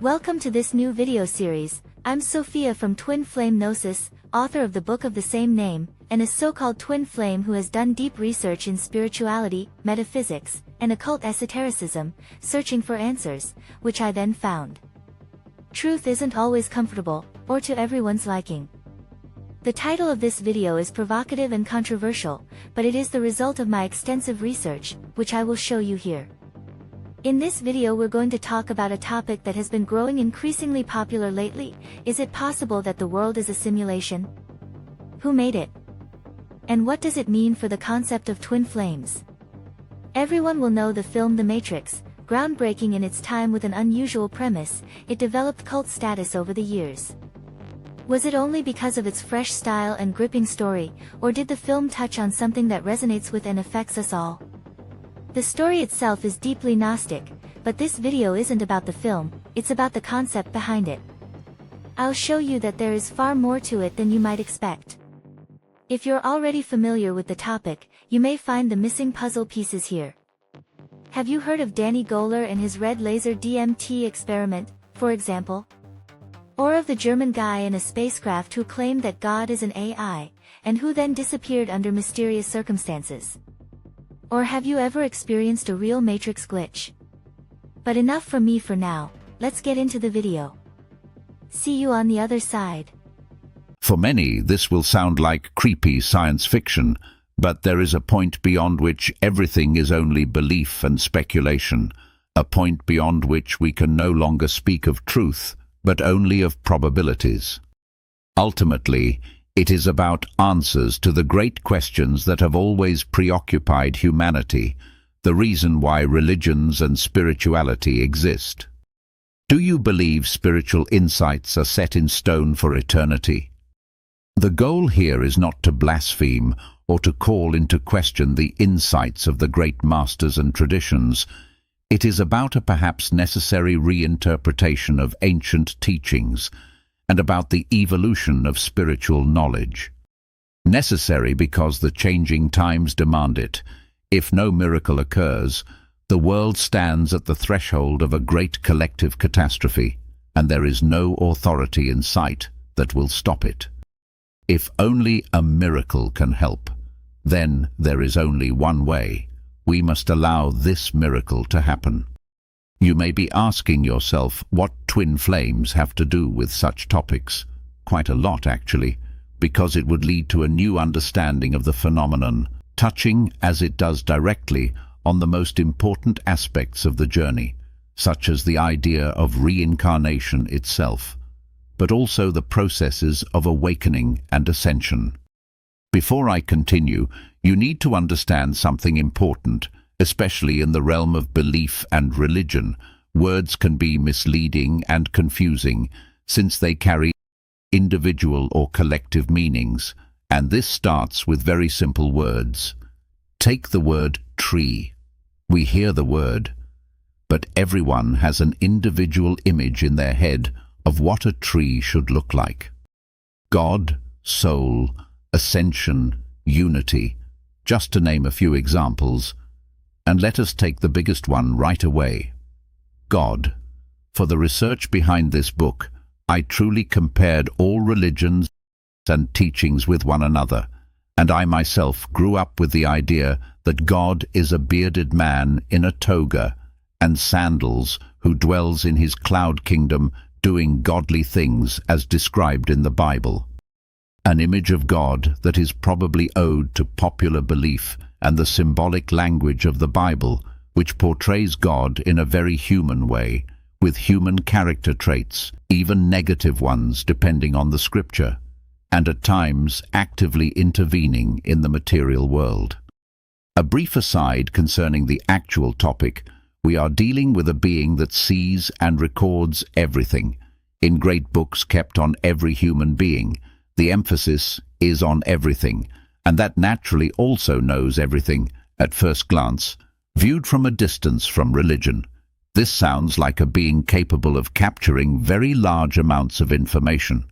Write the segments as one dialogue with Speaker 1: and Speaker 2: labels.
Speaker 1: Welcome to this new video series. I'm Sophia from Twin Flame Gnosis, author of the book of the same name, and a so-called twin flame who has done deep research in spirituality, metaphysics, and occult esotericism, searching for answers, which I then found. Truth isn't always comfortable, or to everyone's liking. The title of this video is provocative and controversial, but it is the result of my extensive research, which I will show you here. In this video we're going to talk about a topic that has been growing increasingly popular lately. Is it possible that the world is a simulation? Who made it? And what does it mean for the concept of twin flames? Everyone will know the film The Matrix, groundbreaking in its time with an unusual premise. It developed cult status over the years. Was it only because of its fresh style and gripping story, or did the film touch on something that resonates with and affects us all? The story itself is deeply Gnostic, but this video isn't about the film, it's about the concept behind it. I'll show you that there is far more to it than you might expect. If you're already familiar with the topic, you may find the missing puzzle pieces here. Have you heard of Danny Goler and his red laser DMT experiment, for example? Or of the German guy in a spacecraft who claimed that God is an AI, and who then disappeared under mysterious circumstances? Or have you ever experienced a real Matrix glitch? But enough from me for now, let's get into the video. See you on the other side.
Speaker 2: For many, this will sound like creepy science fiction, but there is a point beyond which everything is only belief and speculation, a point beyond which we can no longer speak of truth, but only of probabilities. Ultimately, it is about answers to the great questions that have always preoccupied humanity, the reason why religions and spirituality exist. Do you believe spiritual insights are set in stone for eternity? The goal here is not to blaspheme or to call into question the insights of the great masters and traditions. It is about a perhaps necessary reinterpretation of ancient teachings, and about the evolution of spiritual knowledge. Necessary because the changing times demand it. If no miracle occurs, the world stands at the threshold of a great collective catastrophe, and there is no authority in sight that will stop it. If only a miracle can help, then there is only one way. We must allow this miracle to happen. You may be asking yourself what twin flames have to do with such topics. Quite a lot, actually, because it would lead to a new understanding of the phenomenon, touching, as it does directly, on the most important aspects of the journey, such as the idea of reincarnation itself, but also the processes of awakening and ascension. Before I continue, you need to understand something important. Especially in the realm of belief and religion, words can be misleading and confusing since they carry individual or collective meanings, and this starts with very simple words. Take the word tree. We hear the word, but everyone has an individual image in their head of what a tree should look like. God, soul, ascension, unity, just to name a few examples. And let us take the biggest one right away. God. For the research behind this book, I truly compared all religions and teachings with one another, and I myself grew up with the idea that God is a bearded man in a toga and sandals who dwells in his cloud kingdom doing godly things as described in the Bible. An image of God that is probably owed to popular belief and the symbolic language of the Bible, which portrays God in a very human way, with human character traits, even negative ones depending on the scripture, and at times actively intervening in the material world. A brief aside concerning the actual topic, we are dealing with a being that sees and records everything. In great books kept on every human being, the emphasis is on everything, and that naturally also knows everything, at first glance, viewed from a distance from religion. This sounds like a being capable of capturing very large amounts of information,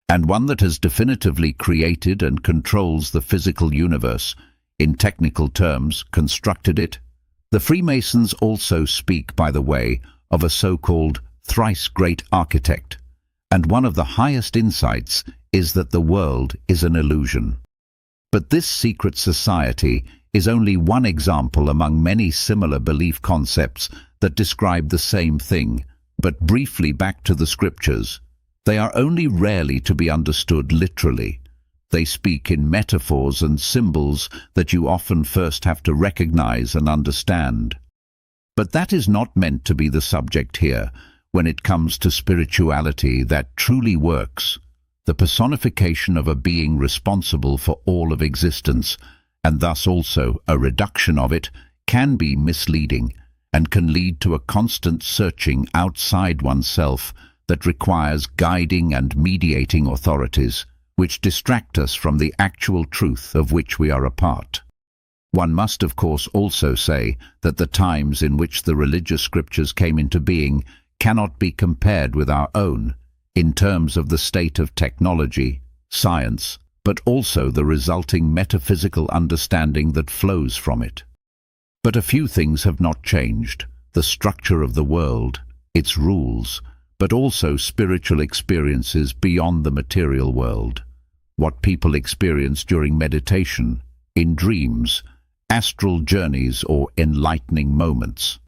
Speaker 2: and one that has definitively created and controls the physical universe, in technical terms, constructed it. The Freemasons also speak, by the way, of a so-called thrice great architect, and one of the highest insights is that the world is an illusion. But this secret society is only one example among many similar belief concepts that describe the same thing. But briefly back to the scriptures. They are only rarely to be understood literally. They speak in metaphors and symbols that you often first have to recognize and understand. But that is not meant to be the subject here when it comes to spirituality that truly works, the personification of a being responsible for all of existence, and thus also a reduction of it, can be misleading and can lead to a constant searching outside oneself that requires guiding and mediating authorities, which distract us from the actual truth of which we are a part. One must of course also say that the times in which the religious scriptures came into being cannot be compared with our own, in terms of the state of technology, science, but also the resulting metaphysical understanding that flows from it. But a few things have not changed: the structure of the world, its rules, but also spiritual experiences beyond the material world. What people experience during meditation, in dreams, astral journeys, or enlightening moments.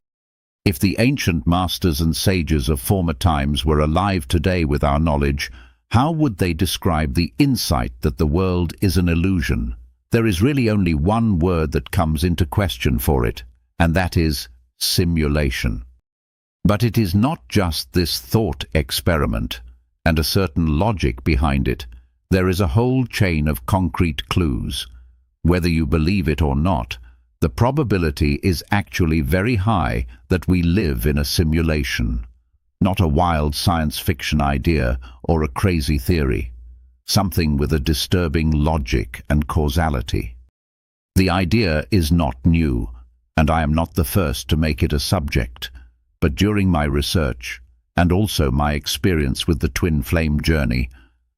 Speaker 2: If the ancient masters and sages of former times were alive today with our knowledge, how would they describe the insight that the world is an illusion? There is really only one word that comes into question for it, and that is simulation. But it is not just this thought experiment and a certain logic behind it. There is a whole chain of concrete clues. Whether you believe it or not, the probability is actually very high that we live in a simulation, not a wild science fiction idea or a crazy theory. Something with a disturbing logic and causality. The idea is not new, and I am not the first to make it a subject, but during my research, and also my experience with the Twin Flame journey,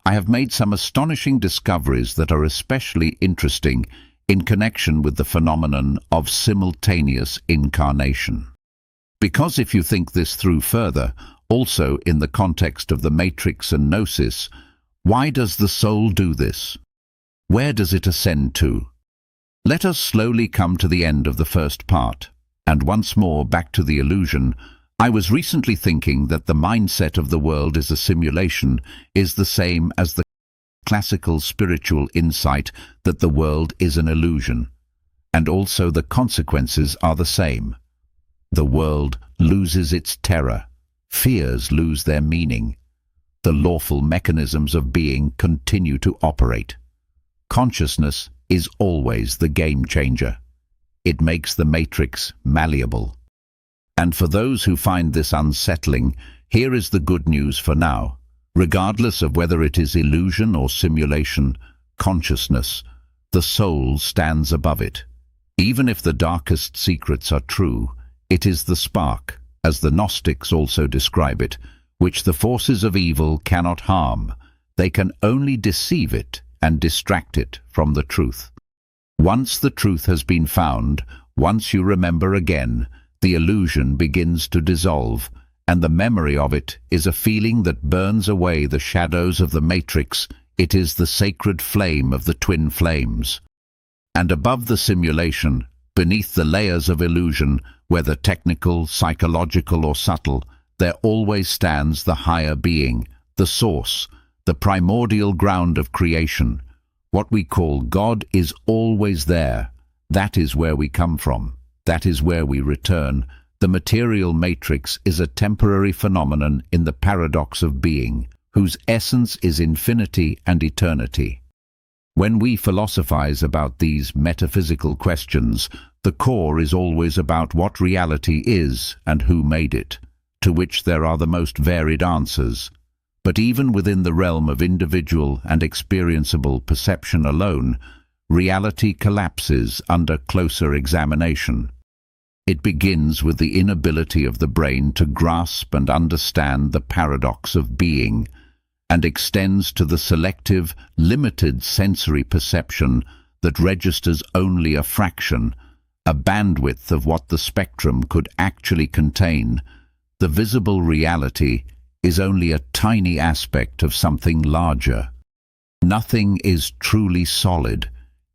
Speaker 2: I have made some astonishing discoveries that are especially interesting in connection with the phenomenon of simultaneous incarnation. Because if you think this through further, also in the context of the matrix and gnosis, why does the soul do this? Where does it ascend to? Let us slowly come to the end of the first part, and once more back to the illusion. I was recently thinking that the mindset of the world is a simulation is the same as the classical spiritual insight that the world is an illusion, and also the consequences are the same. The world loses its terror, fears lose their meaning. The lawful mechanisms of being continue to operate. Consciousness is always the game changer. It makes the matrix malleable. And for those who find this unsettling, here is the good news for now. Regardless of whether it is illusion or simulation, consciousness, the soul stands above it. Even if the darkest secrets are true, it is the spark, as the Gnostics also describe it, which the forces of evil cannot harm. They can only deceive it and distract it from the truth. Once the truth has been found, once you remember again, the illusion begins to dissolve, and the memory of it is a feeling that burns away the shadows of the matrix. It is the sacred flame of the twin flames. And above the simulation, beneath the layers of illusion, whether technical, psychological, or subtle, there always stands the higher being, the source, the primordial ground of creation. What we call God is always there. That is where we come from. That is where we return. The material matrix is a temporary phenomenon in the paradox of being, whose essence is infinity and eternity. When we philosophize about these metaphysical questions, the core is always about what reality is and who made it, to which there are the most varied answers. But even within the realm of individual and experienceable perception alone, reality collapses under closer examination. It begins with the inability of the brain to grasp and understand the paradox of being, and extends to the selective, limited sensory perception that registers only a fraction, a bandwidth of what the spectrum could actually contain. The visible reality is only a tiny aspect of something larger. Nothing is truly solid.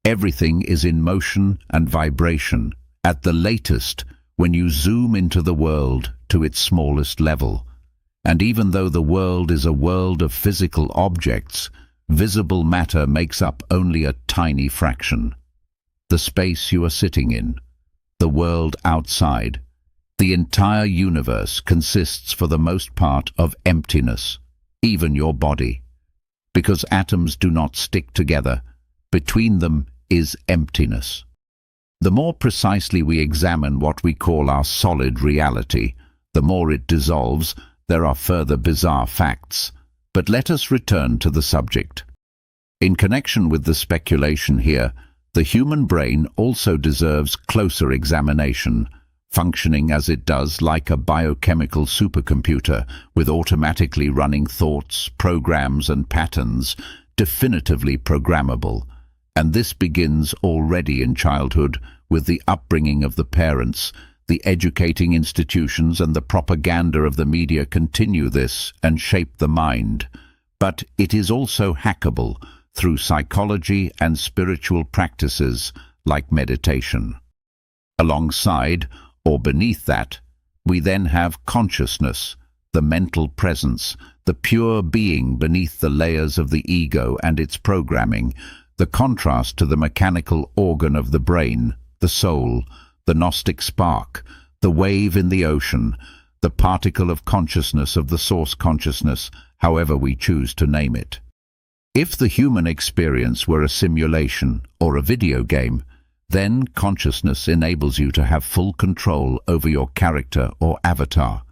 Speaker 2: Everything is in motion and vibration. At the latest, when you zoom into the world to its smallest level. And even though the world is a world of physical objects, visible matter makes up only a tiny fraction. The space you are sitting in, the world outside, the entire universe consists for the most part of emptiness, even your body. Because atoms do not stick together, between them is emptiness. The more precisely we examine what we call our solid reality, the more it dissolves. There are further bizarre facts. But let us return to the subject. In connection with the speculation here, the human brain also deserves closer examination, functioning as it does like a biochemical supercomputer with automatically running thoughts, programs and patterns, definitively programmable. And this begins already in childhood with the upbringing of the parents. The educating institutions and the propaganda of the media continue this and shape the mind. But it is also hackable through psychology and spiritual practices like meditation. Alongside, or beneath that, we then have consciousness, the mental presence, the pure being beneath the layers of the ego and its programming, the contrast to the mechanical organ of the brain, the soul, the Gnostic spark, the wave in the ocean, the particle of consciousness of the source consciousness, however we choose to name it. If the human experience were a simulation or a video game, then consciousness enables you to have full control over your character or avatar.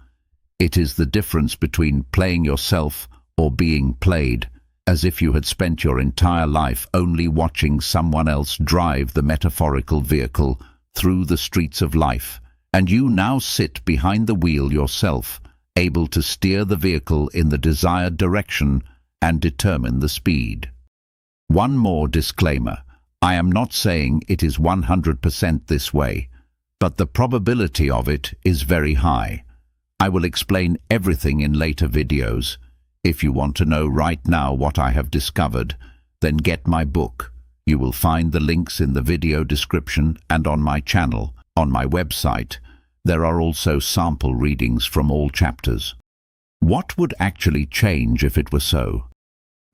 Speaker 2: It is the difference between playing yourself or being played, as if you had spent your entire life only watching someone else drive the metaphorical vehicle through the streets of life, and you now sit behind the wheel yourself, able to steer the vehicle in the desired direction and determine the speed. One more disclaimer. I am not saying it is 100% this way, but the probability of it is very high. I will explain everything in later videos. If you want to know right now what I have discovered, then get my book. You will find the links in the video description and on my channel, on my website. There are also sample readings from all chapters. What would actually change if it were so?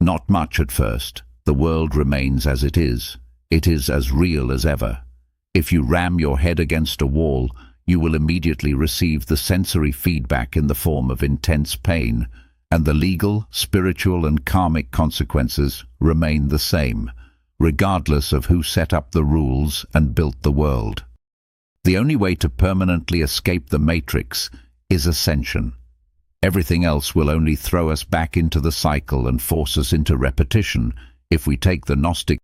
Speaker 2: Not much at first. The world remains as it is. It is as real as ever. If you ram your head against a wall, you will immediately receive the sensory feedback in the form of intense pain, and the legal, spiritual and karmic consequences remain the same, regardless of who set up the rules and built the world. The only way to permanently escape the matrix is ascension. Everything else will only throw us back into the cycle and force us into repetition if we take the Gnostic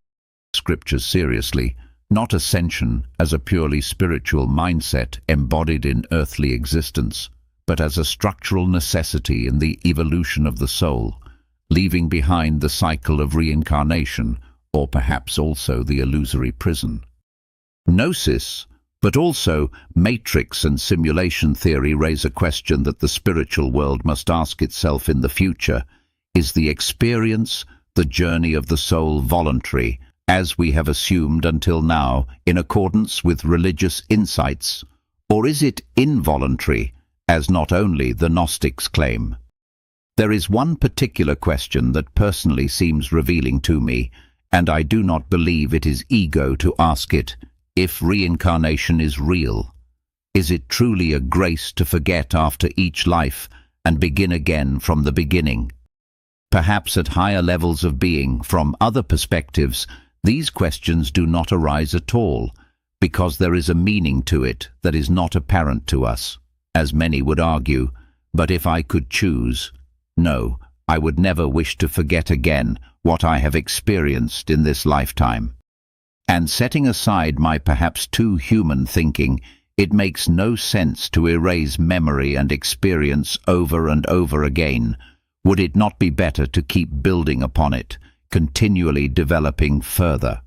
Speaker 2: scriptures seriously, not ascension as a purely spiritual mindset embodied in earthly existence, but as a structural necessity in the evolution of the soul, leaving behind the cycle of reincarnation, or perhaps also the illusory prison. Gnosis, but also matrix and simulation theory raise a question that the spiritual world must ask itself in the future. Is the experience, the journey of the soul voluntary, as we have assumed until now, in accordance with religious insights, or is it involuntary, as not only the Gnostics claim? There is one particular question that personally seems revealing to me, and I do not believe it is ego to ask it. If reincarnation is real, is it truly a grace to forget after each life and begin again from the beginning? Perhaps at higher levels of being, from other perspectives, these questions do not arise at all, because there is a meaning to it that is not apparent to us, as many would argue. But if I could choose, no, I would never wish to forget again what I have experienced in this lifetime. And setting aside my perhaps too human thinking, it makes no sense to erase memory and experience over and over again. Would it not be better to keep building upon it, continually developing further?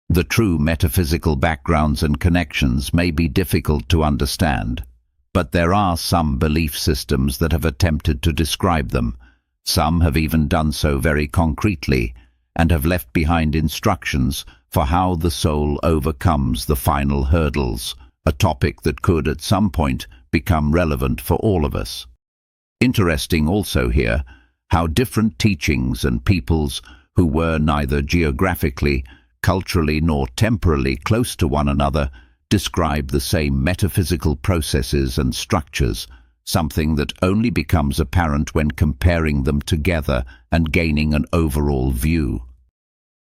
Speaker 2: The true metaphysical backgrounds and connections may be difficult to understand, but there are some belief systems that have attempted to describe them. Some have even done so very concretely, and have left behind instructions for how the soul overcomes the final hurdles, a topic that could at some point become relevant for all of us. Interesting also here how different teachings and peoples who were neither geographically, culturally nor temporally close to one another describe the same metaphysical processes and structures, something that only becomes apparent when comparing them together and gaining an overall view.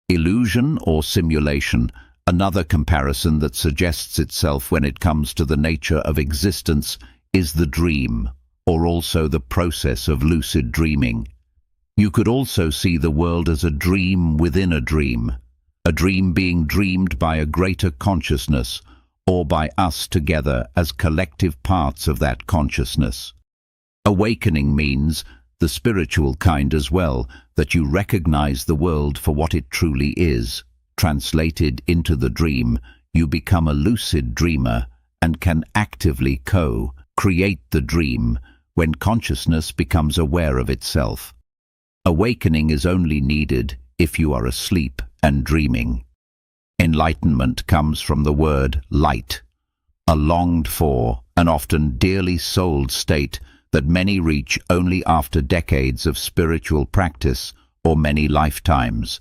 Speaker 2: Illusion or simulation, another comparison that suggests itself when it comes to the nature of existence, is the dream, or also the process of lucid dreaming. You could also see the world as a dream within a dream being dreamed by a greater consciousness, or by us together as collective parts of that consciousness. Awakening means, the spiritual kind as well, that you recognize the world for what it truly is. Translated into the dream, you become a lucid dreamer and can actively co-create the dream when consciousness becomes aware of itself. Awakening is only needed if you are asleep and dreaming. Enlightenment comes from the word light, a longed-for and often dearly sold state that many reach only after decades of spiritual practice or many lifetimes.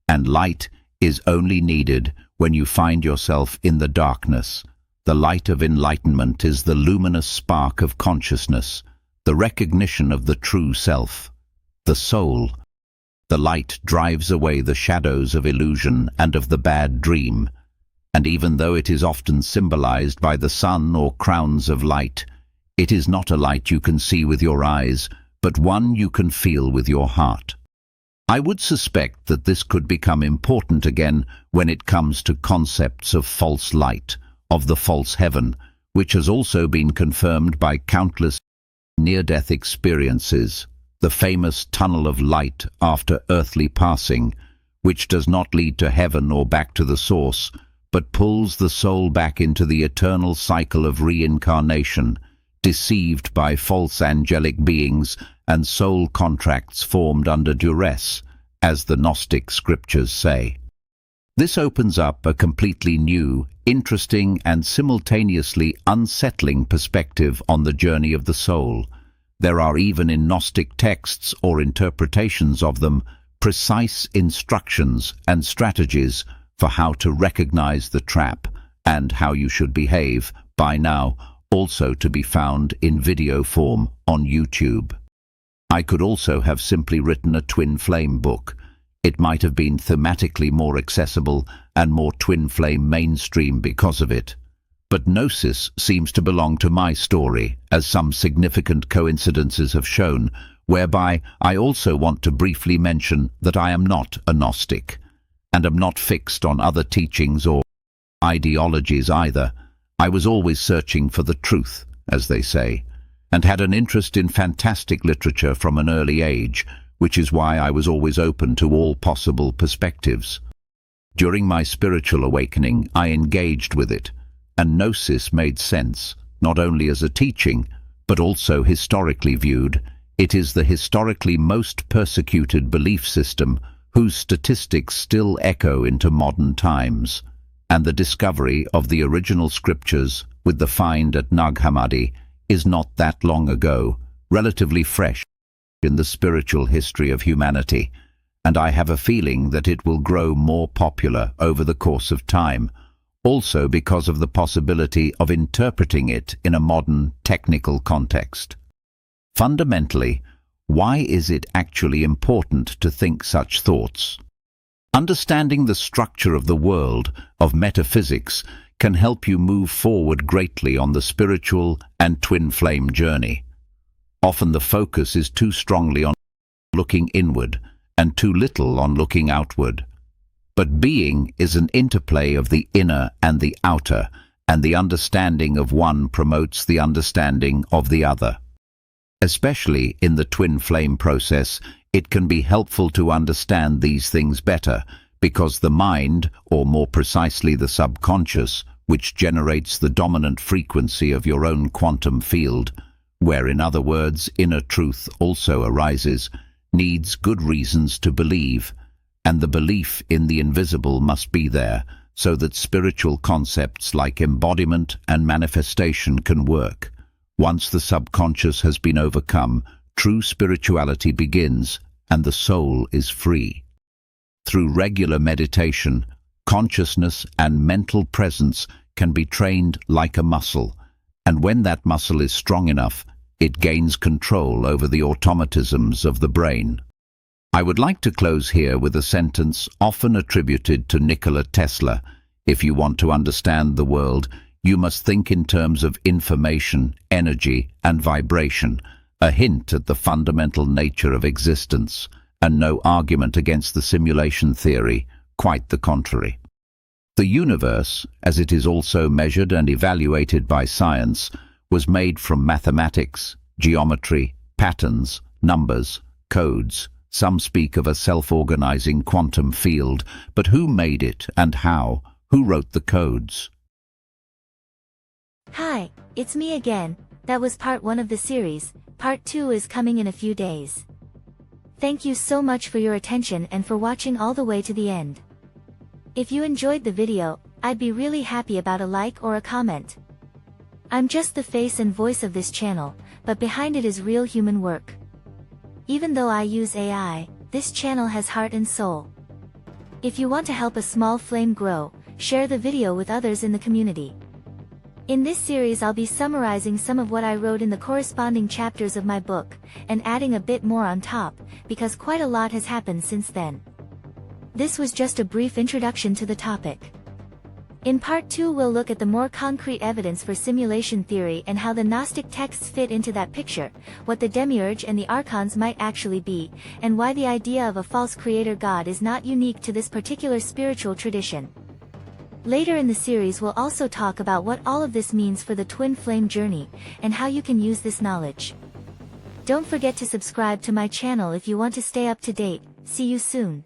Speaker 2: And light is only needed when you find yourself in the darkness. The light of enlightenment is the luminous spark of consciousness, the recognition of the true self, the soul. The light drives away the shadows of illusion and of the bad dream, and even though it is often symbolized by the sun or crowns of light, it is not a light you can see with your eyes, but one you can feel with your heart. I would suspect that this could become important again when it comes to concepts of false light, of the false heaven, which has also been confirmed by countless near-death experiences. The famous tunnel of light after earthly passing, which does not lead to heaven or back to the source, but pulls the soul back into the eternal cycle of reincarnation, deceived by false angelic beings and soul contracts formed under duress, as the Gnostic scriptures say. This opens up a completely new, interesting and simultaneously unsettling perspective on the journey of the soul. There are even in Gnostic texts or interpretations of them precise instructions and strategies for how to recognize the trap and how you should behave, by now also to be found in video form on YouTube. I could also have simply written a twin flame book. It might have been thematically more accessible and more twin flame mainstream because of it. But Gnosis seems to belong to my story, as some significant coincidences have shown, whereby I also want to briefly mention that I am not a Gnostic, and am not fixed on other teachings or ideologies either. I was always searching for the truth, as they say, and had an interest in fantastic literature from an early age, which is why I was always open to all possible perspectives. During my spiritual awakening, I engaged with it, and Gnosis made sense, not only as a teaching, but also historically viewed. It is the historically most persecuted belief system whose statistics still echo into modern times, and the discovery of the original scriptures with the find at Nag Hammadi is not that long ago, relatively fresh in the spiritual history of humanity, and I have a feeling that it will grow more popular over the course of time, also because of the possibility of interpreting it in a modern, technical context. Fundamentally, why is it actually important to think such thoughts? Understanding the structure of the world, of metaphysics, can help you move forward greatly on the spiritual and twin flame journey. Often the focus is too strongly on looking inward and too little on looking outward. But being is an interplay of the inner and the outer, and the understanding of one promotes the understanding of the other. Especially in the twin flame process, it can be helpful to understand these things better, because the mind, or more precisely the subconscious, which generates the dominant frequency of your own quantum field, where in other words inner truth also arises, needs good reasons to believe, and the belief in the invisible must be there, so that spiritual concepts like embodiment and manifestation can work. Once the subconscious has been overcome, true spirituality begins, and the soul is free. Through regular meditation, consciousness and mental presence can be trained like a muscle, and when that muscle is strong enough, it gains control over the automatisms of the brain. I would like to close here with a sentence often attributed to Nikola Tesla: if you want to understand the world, you must think in terms of information, energy, and vibration, a hint at the fundamental nature of existence, and no argument against the simulation theory, quite the contrary. The universe, as it is also measured and evaluated by science, was made from mathematics, geometry, patterns, numbers, codes. Some speak of a self-organizing quantum field, but who made it and how? Who wrote the codes?
Speaker 1: Hi, it's me again. That was part 1 of the series. Part 2 is coming in a few days. Thank you so much for your attention and for watching all the way to the end. If you enjoyed the video, I'd be really happy about a like or a comment. I'm just the face and voice of this channel, but behind it is real human work. Even though I use AI, this channel has heart and soul. If you want to help a small flame grow, share the video with others in the community. In this series I'll be summarizing some of what I wrote in the corresponding chapters of my book, and adding a bit more on top, because quite a lot has happened since then. This was just a brief introduction to the topic. In part 2 we'll look at the more concrete evidence for simulation theory and how the Gnostic texts fit into that picture, what the demiurge and the archons might actually be, and why the idea of a false creator god is not unique to this particular spiritual tradition. Later in the series we'll also talk about what all of this means for the twin flame journey, and how you can use this knowledge. Don't forget to subscribe to my channel if you want to stay up to date. See you soon.